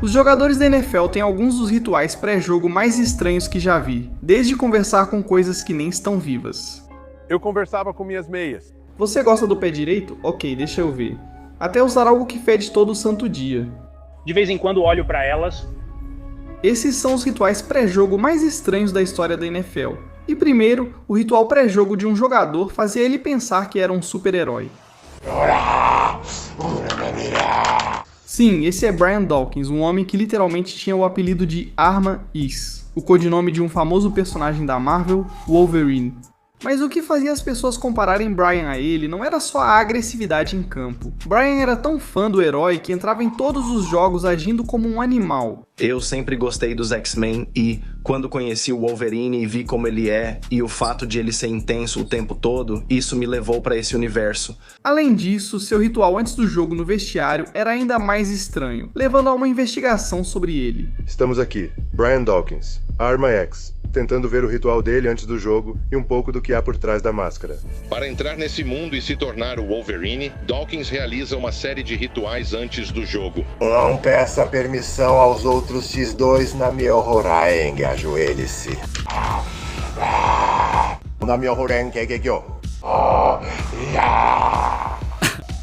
Os jogadores da NFL têm alguns dos rituais pré-jogo mais estranhos que já vi, desde conversar com coisas que nem estão vivas. Eu conversava com minhas meias. Você gosta do pé direito? Ok, deixa eu ver. Até usar algo que fede todo santo dia. De vez em quando olho pra elas. Esses são os rituais pré-jogo mais estranhos da história da NFL. E primeiro, o ritual pré-jogo de um jogador fazia ele pensar que era um super-herói. Sim, esse é Brian Dawkins, um homem que literalmente tinha o apelido de Arma X, o codinome de um famoso personagem da Marvel, Wolverine. Mas o que fazia as pessoas compararem Brian a ele não era só a agressividade em campo. Brian era tão fã do herói que entrava em todos os jogos agindo como um animal. Eu sempre gostei dos X-Men e, quando conheci o Wolverine e vi como ele é, e o fato de ele ser intenso o tempo todo, isso me levou para esse universo. Além disso, seu ritual antes do jogo no vestiário era ainda mais estranho, levando a uma investigação sobre ele. Estamos aqui, Brian Dawkins, Arma X, tentando ver o ritual dele antes do jogo e um pouco do que há por trás da máscara. Para entrar nesse mundo e se tornar o Wolverine, Dawkins realiza uma série de rituais antes do jogo. Não peça permissão aos outros X2 na Myohoraeng, ajoelhe-se. Na Myohoraeng Kegekyo.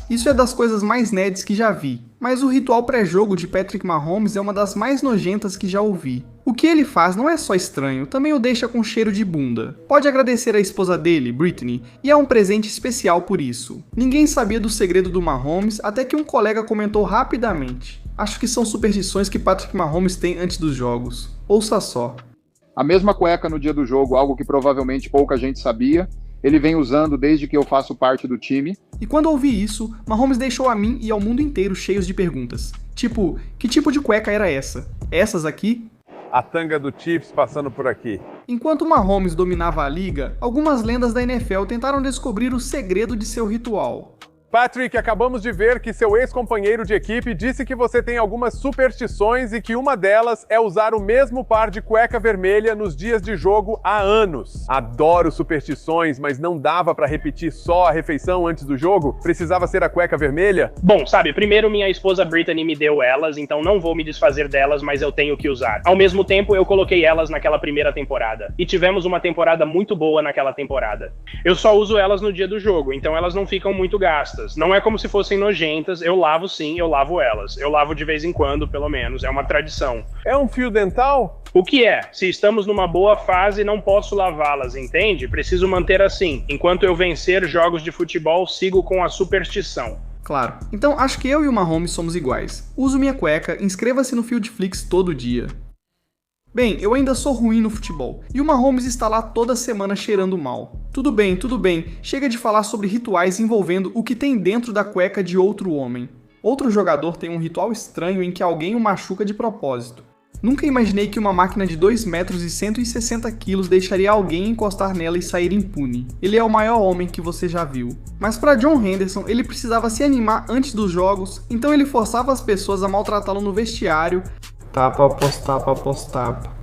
Isso é das coisas mais nerds que já vi, mas o ritual pré-jogo de Patrick Mahomes é uma das mais nojentas que já ouvi. O que ele faz não é só estranho, também o deixa com cheiro de bunda. Pode agradecer à esposa dele, Britney, e é um presente especial por isso. Ninguém sabia do segredo do Mahomes até que um colega comentou rapidamente. Acho que são superstições que Patrick Mahomes tem antes dos jogos. Ouça só. A mesma cueca no dia do jogo, algo que provavelmente pouca gente sabia. Ele vem usando desde que eu faço parte do time. E quando ouvi isso, Mahomes deixou a mim e ao mundo inteiro cheios de perguntas. Tipo, que tipo de cueca era essa? Essas aqui? A tanga do Chiefs passando por aqui. Enquanto Mahomes dominava a liga, algumas lendas da NFL tentaram descobrir o segredo de seu ritual. Patrick, acabamos de ver que seu ex-companheiro de equipe disse que você tem algumas superstições e que uma delas é usar o mesmo par de cueca vermelha nos dias de jogo há anos. Adoro superstições, mas não dava pra repetir só a refeição antes do jogo? Precisava ser a cueca vermelha? Bom, sabe, primeiro minha esposa Brittany me deu elas, então não vou me desfazer delas, mas eu tenho que usar. Ao mesmo tempo, eu coloquei elas naquela primeira temporada. E tivemos uma temporada muito boa naquela temporada. Eu só uso elas no dia do jogo, então elas não ficam muito gastas. Não é como se fossem nojentas, eu lavo sim, eu lavo elas. Eu lavo de vez em quando, pelo menos, é uma tradição. É um fio dental? O que é? Se estamos numa boa fase, não posso lavá-las, entende? Preciso manter assim. Enquanto eu vencer jogos de futebol, sigo com a superstição. Claro. Então acho que eu e o Mahomes somos iguais. Uso minha cueca, inscreva-se no Fieldflix todo dia. Bem, eu ainda sou ruim no futebol, e o Mahomes está lá toda semana cheirando mal. Tudo bem, chega de falar sobre rituais envolvendo o que tem dentro da cueca de outro homem. Outro jogador tem um ritual estranho em que alguém o machuca de propósito. Nunca imaginei que uma máquina de 2 metros e 160 quilos deixaria alguém encostar nela e sair impune. Ele é o maior homem que você já viu. Mas para John Henderson, ele precisava se animar antes dos jogos, então ele forçava as pessoas a maltratá-lo no vestiário. Tapa, apostapa.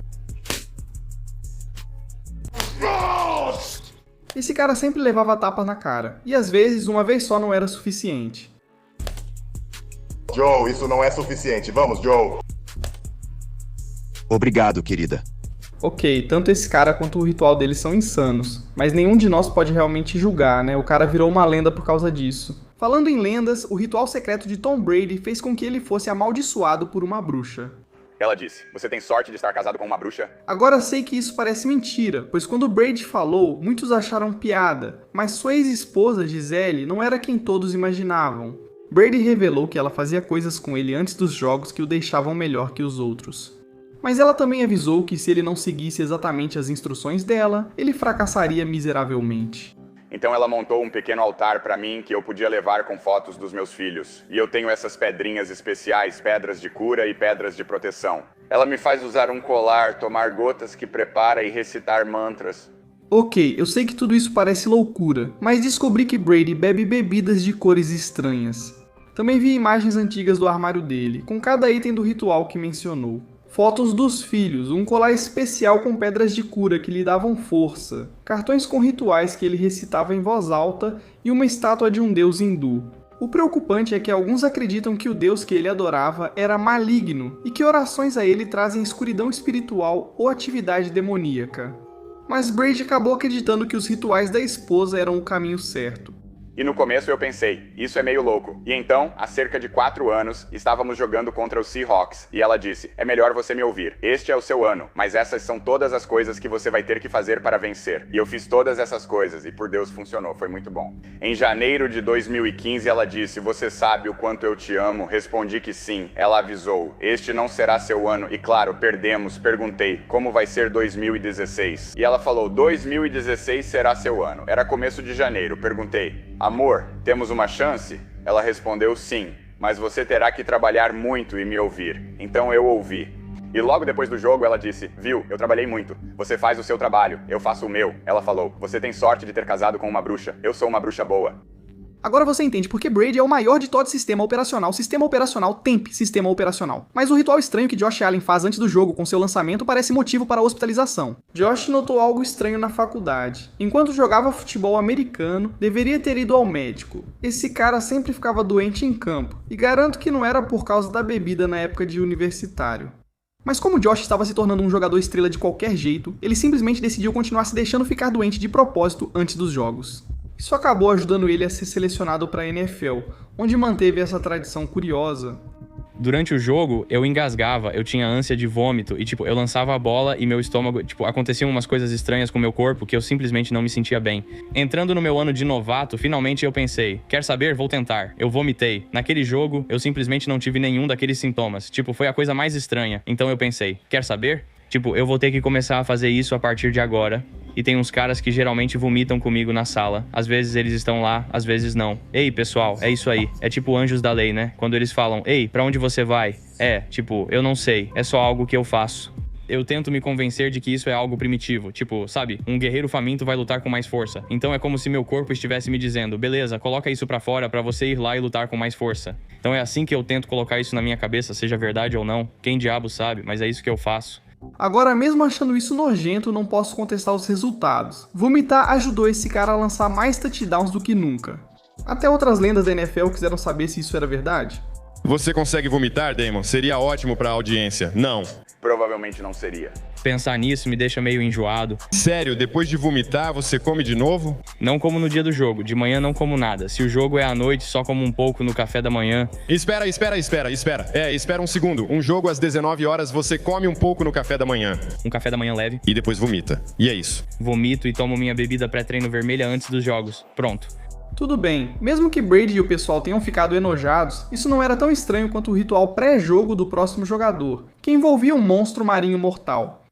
Esse cara sempre levava tapas na cara, e às vezes uma vez só não era suficiente. Joe, isso não é suficiente. Vamos, Joe. Obrigado, querida. Ok, tanto esse cara quanto o ritual dele são insanos, mas nenhum de nós pode realmente julgar, né? O cara virou uma lenda por causa disso. Falando em lendas, o ritual secreto de Tom Brady fez com que ele fosse amaldiçoado por uma bruxa. Ela disse, você tem sorte de estar casado com uma bruxa? Agora sei que isso parece mentira, pois quando Brady falou, muitos acharam piada, mas sua ex-esposa Gisele não era quem todos imaginavam. Brady revelou que ela fazia coisas com ele antes dos jogos que o deixavam melhor que os outros. Mas ela também avisou que se ele não seguisse exatamente as instruções dela, ele fracassaria miseravelmente. Então ela montou um pequeno altar para mim que eu podia levar com fotos dos meus filhos. E eu tenho essas pedrinhas especiais, pedras de cura e pedras de proteção. Ela me faz usar um colar, tomar gotas que prepara e recitar mantras. Ok, eu sei que tudo isso parece loucura, mas descobri que Brady bebe bebidas de cores estranhas. Também vi imagens antigas do armário dele, com cada item do ritual que mencionou. Fotos dos filhos, um colar especial com pedras de cura que lhe davam força, cartões com rituais que ele recitava em voz alta e uma estátua de um deus hindu. O preocupante é que alguns acreditam que o Deus que ele adorava era maligno e que orações a ele trazem escuridão espiritual ou atividade demoníaca. Mas Brady acabou acreditando que os rituais da esposa eram o caminho certo. E no começo eu pensei, isso é meio louco. E então, há cerca de 4 anos, estávamos jogando contra os Seahawks. E ela disse, é melhor você me ouvir. Este é o seu ano, mas essas são todas as coisas que você vai ter que fazer para vencer. E eu fiz todas essas coisas e por Deus funcionou, foi muito bom. Em janeiro de 2015 ela disse, você sabe o quanto eu te amo? Respondi que sim. Ela avisou, este não será seu ano. E claro, perdemos. Perguntei, como vai ser 2016? E ela falou, 2016 será seu ano. Era começo de janeiro. Perguntei, amor, temos uma chance? Ela respondeu sim, mas você terá que trabalhar muito e me ouvir. Então eu ouvi. E logo depois do jogo ela disse, viu, eu trabalhei muito. Você faz o seu trabalho, eu faço o meu. Ela falou, você tem sorte de ter casado com uma bruxa. Eu sou uma bruxa boa. Agora você entende porque Brady é o maior de todo sistema operacional temp sistema operacional. Mas o ritual estranho que Josh Allen faz antes do jogo com seu lançamento parece motivo para a hospitalização. Josh notou algo estranho na faculdade. Enquanto jogava futebol americano, deveria ter ido ao médico. Esse cara sempre ficava doente em campo, e garanto que não era por causa da bebida na época de universitário. Mas como Josh estava se tornando um jogador estrela de qualquer jeito, ele simplesmente decidiu continuar se deixando ficar doente de propósito antes dos jogos. Isso acabou ajudando ele a ser selecionado para a NFL, onde manteve essa tradição curiosa. Durante o jogo, eu engasgava, eu tinha ânsia de vômito e, eu lançava a bola e meu estômago, aconteciam umas coisas estranhas com o meu corpo que eu simplesmente não me sentia bem. Entrando no meu ano de novato, finalmente eu pensei, quer saber? Vou tentar. Eu vomitei. Naquele jogo, eu simplesmente não tive nenhum daqueles sintomas. Foi a coisa mais estranha. Então eu pensei, quer saber? Eu vou ter que começar a fazer isso a partir de agora. E tem uns caras que geralmente vomitam comigo na sala. Às vezes eles estão lá, às vezes não. Ei, pessoal, é isso aí. É tipo anjos da lei, né? Quando eles falam, ei, pra onde você vai? Eu não sei. É só algo que eu faço. Eu tento me convencer de que isso é algo primitivo. Sabe? Um guerreiro faminto vai lutar com mais força. Então é como se meu corpo estivesse me dizendo, beleza, coloca isso pra fora pra você ir lá e lutar com mais força. Então é assim que eu tento colocar isso na minha cabeça, seja verdade ou não. Quem diabo sabe, mas é isso que eu faço. Agora, mesmo achando isso nojento, não posso contestar os resultados. Vomitar ajudou esse cara a lançar mais touchdowns do que nunca. Até outras lendas da NFL quiseram saber se isso era verdade. Você consegue vomitar, Damon? Seria ótimo pra audiência. Não. Provavelmente não seria. Pensar nisso me deixa meio enjoado. Sério, depois de vomitar, você come de novo? Não como no dia do jogo, de manhã não como nada. Se o jogo é à noite, só como um pouco no café da manhã. Espera um segundo. Um jogo às 19 horas, você come um pouco no café da manhã. Um café da manhã leve. E depois vomita. E é isso. Vomito e tomo minha bebida pré-treino vermelha antes dos jogos. Pronto. Tudo bem, mesmo que Brady e o pessoal tenham ficado enojados, isso não era tão estranho quanto o ritual pré-jogo do próximo jogador, que envolvia um monstro marinho mortal.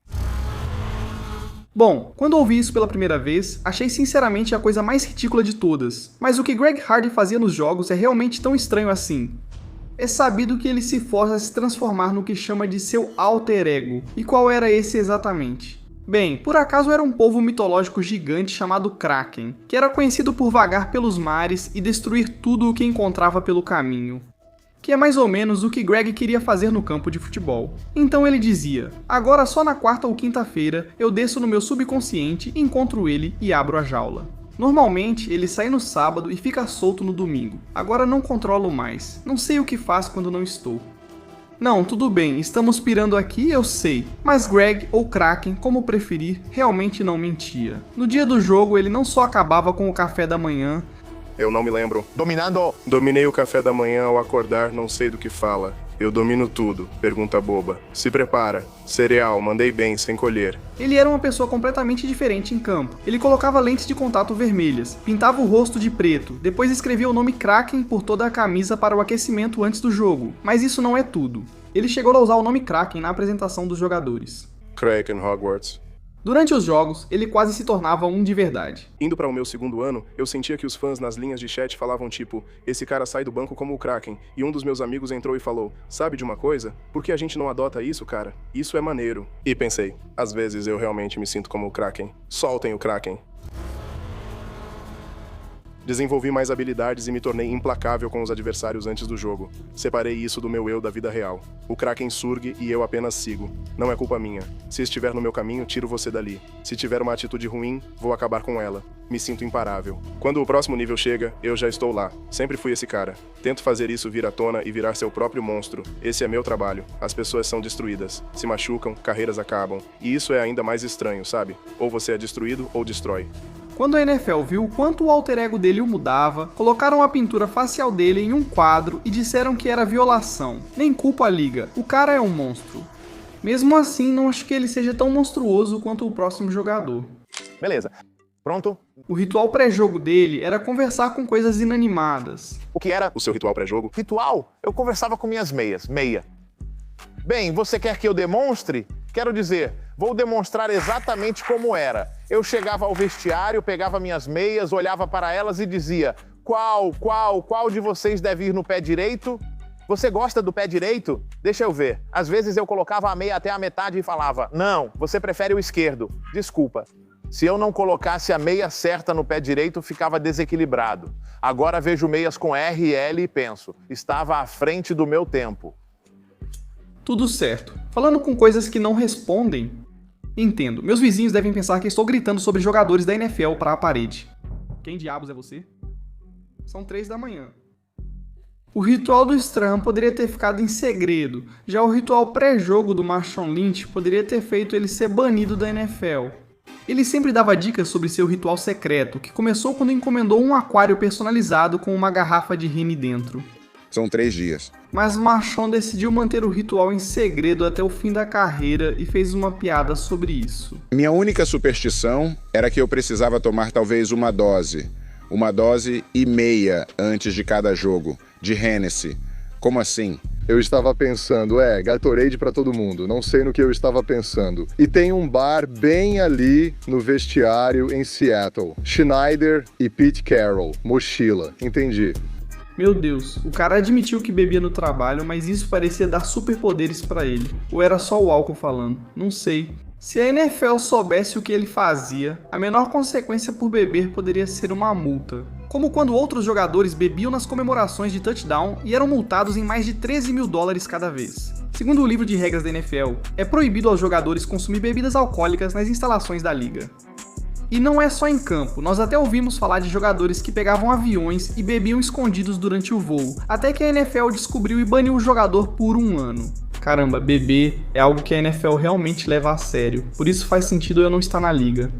Bom, quando ouvi isso pela primeira vez, achei sinceramente a coisa mais ridícula de todas, mas o que Greg Hardy fazia nos jogos é realmente tão estranho assim. É sabido que ele se força a se transformar no que chama de seu alter ego, e qual era esse exatamente? Bem, por acaso era um polvo mitológico gigante chamado Kraken, que era conhecido por vagar pelos mares e destruir tudo o que encontrava pelo caminho. Que é mais ou menos o que Greg queria fazer no campo de futebol. Então ele dizia, agora só na quarta ou quinta-feira eu desço no meu subconsciente, encontro ele e abro a jaula. Normalmente ele sai no sábado e fica solto no domingo, agora não controlo mais, não sei o que faço quando não estou. Não, tudo bem, estamos pirando aqui, eu sei, mas Greg, ou Kraken, como preferir, realmente não mentia. No dia do jogo ele não só acabava com o café da manhã... Eu não me lembro. Dominei o café da manhã ao acordar, não sei do que fala. Eu domino tudo, pergunta boba. Se prepara. Cereal, mandei bem, sem colher. Ele era uma pessoa completamente diferente em campo. Ele colocava lentes de contato vermelhas, pintava o rosto de preto, depois escrevia o nome Kraken por toda a camisa para o aquecimento antes do jogo. Mas isso não é tudo. Ele chegou a usar o nome Kraken na apresentação dos jogadores. Kraken Hogwarts. Durante os jogos, ele quase se tornava um de verdade. Indo para o meu segundo ano, eu sentia que os fãs nas linhas de chat falavam tipo, esse cara sai do banco como o Kraken, e um dos meus amigos entrou e falou, sabe de uma coisa? Por que a gente não adota isso, cara? Isso é maneiro. E pensei, às vezes eu realmente me sinto como o Kraken. Soltem o Kraken. Desenvolvi mais habilidades e me tornei implacável com os adversários antes do jogo. Separei isso do meu eu da vida real. O Kraken surge e eu apenas sigo. Não é culpa minha. Se estiver no meu caminho, tiro você dali. Se tiver uma atitude ruim, vou acabar com ela. Me sinto imparável. Quando o próximo nível chega, eu já estou lá. Sempre fui esse cara. Tento fazer isso vir à tona e virar seu próprio monstro. Esse é meu trabalho. As pessoas são destruídas. Se machucam, carreiras acabam. E isso é ainda mais estranho, sabe? Ou você é destruído ou destrói. Quando a NFL viu o quanto o alter ego dele o mudava, colocaram a pintura facial dele em um quadro e disseram que era violação. Nem culpa a liga, o cara é um monstro. Mesmo assim, não acho que ele seja tão monstruoso quanto o próximo jogador. Beleza. Pronto? O ritual pré-jogo dele era conversar com coisas inanimadas. O que era o seu ritual pré-jogo? Ritual? Eu conversava com minhas meias. Meia. Bem, você quer que eu demonstre? Quero dizer, vou demonstrar exatamente como era. Eu chegava ao vestiário, pegava minhas meias, olhava para elas e dizia: qual de vocês deve ir no pé direito? Você gosta do pé direito? Deixa eu ver. Às vezes eu colocava a meia até a metade e falava: não, você prefere o esquerdo. Desculpa. Se eu não colocasse a meia certa no pé direito, ficava desequilibrado. Agora vejo meias com R e L e penso: estava à frente do meu tempo. Tudo certo. Falando com coisas que não respondem. Entendo. Meus vizinhos devem pensar que estou gritando sobre jogadores da NFL para a parede. Quem diabos é você? São 3 da manhã. O ritual do Strahan poderia ter ficado em segredo. Já o ritual pré-jogo do Marshawn Lynch poderia ter feito ele ser banido da NFL. Ele sempre dava dicas sobre seu ritual secreto, que começou quando encomendou um aquário personalizado com uma garrafa de Henny dentro. São 3 dias. Mas Marshawn decidiu manter o ritual em segredo até o fim da carreira e fez uma piada sobre isso. Minha única superstição era que eu precisava tomar talvez uma dose e meia antes de cada jogo, de Hennessy. Como assim? Eu estava pensando, Gatorade pra todo mundo, não sei no que eu estava pensando. E tem um bar bem ali no vestiário em Seattle. Schneider e Pete Carroll, mochila, entendi. Meu Deus, o cara admitiu que bebia no trabalho, mas isso parecia dar superpoderes pra ele. Ou era só o álcool falando? Não sei. Se a NFL soubesse o que ele fazia, a menor consequência por beber poderia ser uma multa. Como quando outros jogadores bebiam nas comemorações de touchdown e eram multados em mais de $13 mil cada vez. Segundo o livro de regras da NFL, é proibido aos jogadores consumir bebidas alcoólicas nas instalações da liga. E não é só em campo, nós até ouvimos falar de jogadores que pegavam aviões e bebiam escondidos durante o voo, até que a NFL descobriu e baniu o jogador por 1 ano. Caramba, beber é algo que a NFL realmente leva a sério, por isso faz sentido eu não estar na liga.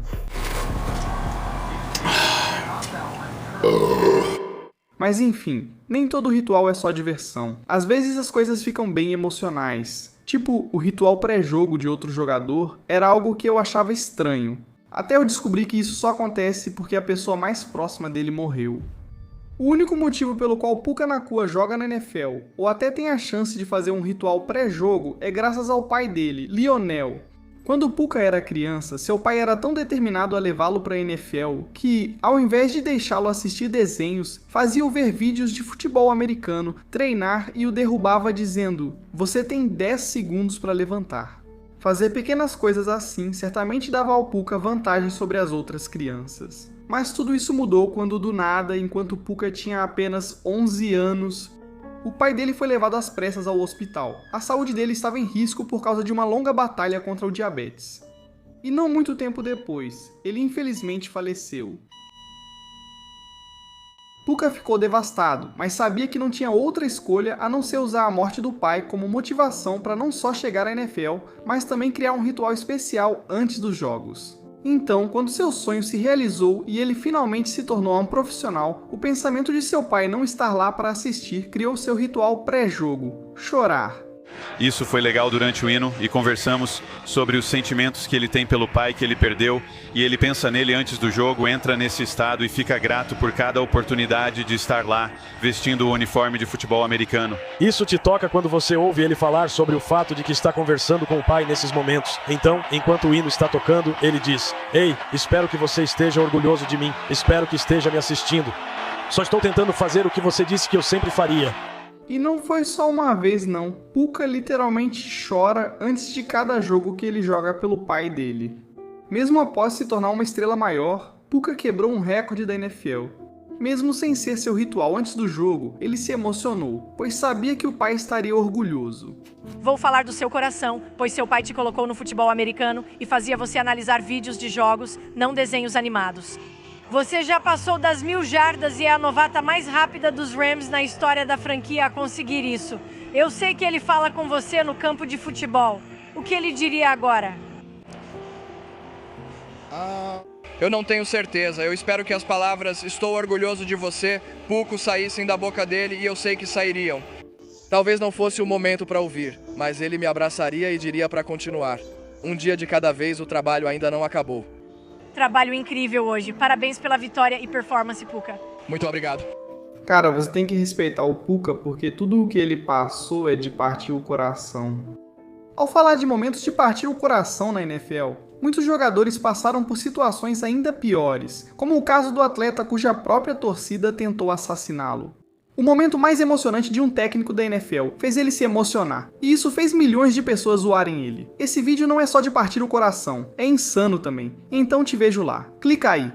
Mas enfim, nem todo ritual é só diversão. Às vezes as coisas ficam bem emocionais. Tipo, o ritual pré-jogo de outro jogador era algo que eu achava estranho. Até eu descobri que isso só acontece porque a pessoa mais próxima dele morreu. O único motivo pelo qual Puka Nacua joga na NFL, ou até tem a chance de fazer um ritual pré-jogo, é graças ao pai dele, Lionel. Quando Puka era criança, seu pai era tão determinado a levá-lo para a NFL que, ao invés de deixá-lo assistir desenhos, fazia-o ver vídeos de futebol americano, treinar e o derrubava dizendo: "Você tem 10 segundos para levantar." Fazer pequenas coisas assim certamente dava ao Puka vantagem sobre as outras crianças. Mas tudo isso mudou quando, do nada, enquanto Puka tinha apenas 11 anos, o pai dele foi levado às pressas ao hospital. A saúde dele estava em risco por causa de uma longa batalha contra o diabetes. E não muito tempo depois, ele infelizmente faleceu. Puka ficou devastado, mas sabia que não tinha outra escolha a não ser usar a morte do pai como motivação para não só chegar à NFL, mas também criar um ritual especial antes dos jogos. Então, quando seu sonho se realizou e ele finalmente se tornou um profissional, o pensamento de seu pai não estar lá para assistir criou seu ritual pré-jogo: chorar. Isso foi legal durante o hino e conversamos sobre os sentimentos que ele tem pelo pai que ele perdeu, e ele pensa nele antes do jogo, entra nesse estado e fica grato por cada oportunidade de estar lá, vestindo o uniforme de futebol americano. Isso te toca quando você ouve ele falar sobre o fato de que está conversando com o pai nesses momentos. Então, enquanto o hino está tocando, ele diz: "Ei, espero que você esteja orgulhoso de mim, espero que esteja me assistindo. Só estou tentando fazer o que você disse que eu sempre faria." E não foi só uma vez não, Puka literalmente chora antes de cada jogo que ele joga pelo pai dele. Mesmo após se tornar uma estrela maior, Puka quebrou um recorde da NFL. Mesmo sem ser seu ritual antes do jogo, ele se emocionou, pois sabia que o pai estaria orgulhoso. Vou falar do seu coração, pois seu pai te colocou no futebol americano e fazia você analisar vídeos de jogos, não desenhos animados. Você já passou das 1000 jardas e é a novata mais rápida dos Rams na história da franquia a conseguir isso. Eu sei que ele fala com você no campo de futebol. O que ele diria agora? Eu não tenho certeza. Eu espero que as palavras "estou orgulhoso de você" pouco saíssem da boca dele e eu sei que sairiam. Talvez não fosse o momento para ouvir, mas ele me abraçaria e diria para continuar. Um dia de cada vez, o trabalho ainda não acabou. Trabalho incrível hoje. Parabéns pela vitória e performance, Puka. Muito obrigado. Cara, você tem que respeitar o Puka porque tudo o que ele passou é de partir o coração. Ao falar de momentos de partir o coração na NFL, muitos jogadores passaram por situações ainda piores, como o caso do atleta cuja própria torcida tentou assassiná-lo. O momento mais emocionante de um técnico da NFL fez ele se emocionar, e isso fez milhões de pessoas zoarem ele. Esse vídeo não é só de partir o coração, é insano também, então te vejo lá. Clica aí.